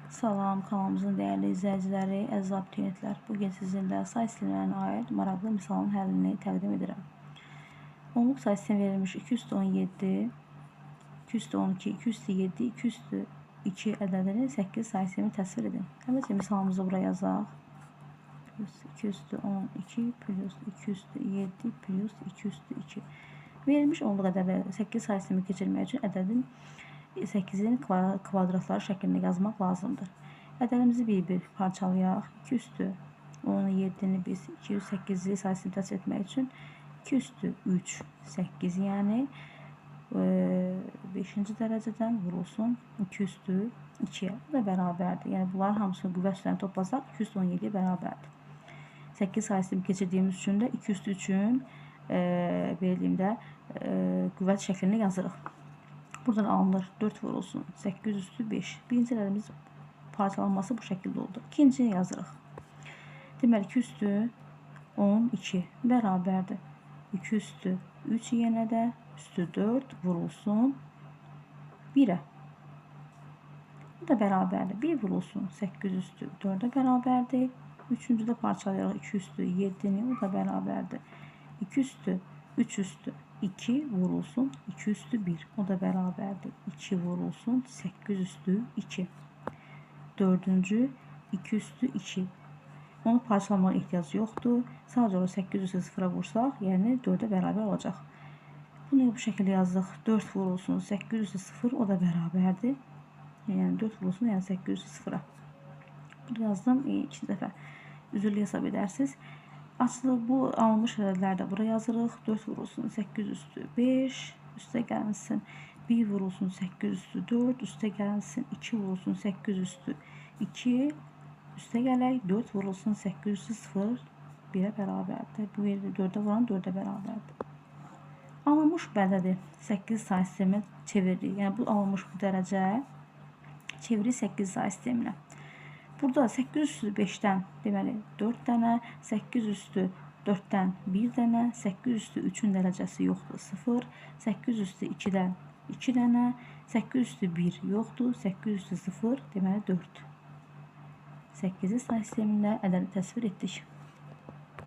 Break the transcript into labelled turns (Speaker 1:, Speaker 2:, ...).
Speaker 1: Salam, kanalımızın değerli izləyiciləri, əziz abituriyentlər. Bugün sizinlə say sistemlərinə aid maraqlı misalın həllini təqdim edirəm. Onluq say sistemi verilmiş 217, 212, 207, 202 ədədini 8 say sistemi təsvir edin. Əvvəlcə misalımızı buraya yazaq. 212 plus 207 plus 202. Verilmiş onluq ədədi 8 say sistemi keçirmək üçün ədədin 8'in kvadratları şəklində yazmaq lazımdır. Ədədimizi bir-bir parçalayaq. 2 üstü 17'ni biz 208'i say sistemi təsvir etmək üçün 2 üstü 3, 8 yəni 5-ci dərəcədən vurulsun 2 üstü 2'yə. Bu da bərabərdir. Yəni bunların hamısını qüvvət üstlərini toplasaq 217'yə bərabərdir. 8 say sistemi keçirdiyimiz üçün də 2 üstü 3'ün veriliyində qüvvət şəklini yazırıq. Buradan alınır 4 vurulsun 8 üstü 5. Birinci ədədimiz parçalanması bu şəkildə oldu. İkincini yazırıq. Deməli 2 üstü 12 bərabərdir. 2 üstü 3 yenə də üstü 4 vurulsun 1'ə. Bu da bərabərdir. 1 vurulsun 8 üstü 4'ə bərabərdir. Üçüncü də parçalayaraq 2 üstü 7'ni o da bərabərdir. 2 üstü 3 üstü 2 vurulsun 2 üstü 1. O da bərabərdir. 2 vurulsun 8 üstü 2. Dördüncü 2 üstü 2. Onu parçalamaya ehtiyac yoxdur. Sadəcə o 8 üstü 0'a vursaq, yəni 4'ə bərabər olacaq. Bunu bu şəkildə yazdıq. 4 vurulsun 8 üstü 0 o da bərabərdir. Yəni 4 vurulsun yəni 8 üstü 0'a. Bunu yazdım. İkinci dəfə üzürlü hesab edərsiniz. Aslında bu alınmış ədədləri də buraya yazırıq. 4 vurulsun 8 üstü 5 üstə gəlsin. 1 vurulsun 8 üstü 4 üstə gəlsin. 2 vurulsun 8 üstü 2 üstə gələk. 4 vurulsun 8 üstü 0 1'ə bərabərdir. Bu yeri 4'ə vuran 4'ə bərabərdir. Alınmış bu ədədi 8 say sistemi çeviririk. Yəni bu alınmış bu dərəcə çeviri 8 say sisteminə. Burada 8 üstü 5'ten deməli 4 dənə, 8 üstü 4'ten 1 dənə, 8 üstü 3'ün dərəcəsi yoxdur 0, 8 üstü 2'dən 2 dənə, 8 üstü 1 yoxdur, 8 üstü 0 deməli 4. 8'i say sistemində ədədi təsvir etdik.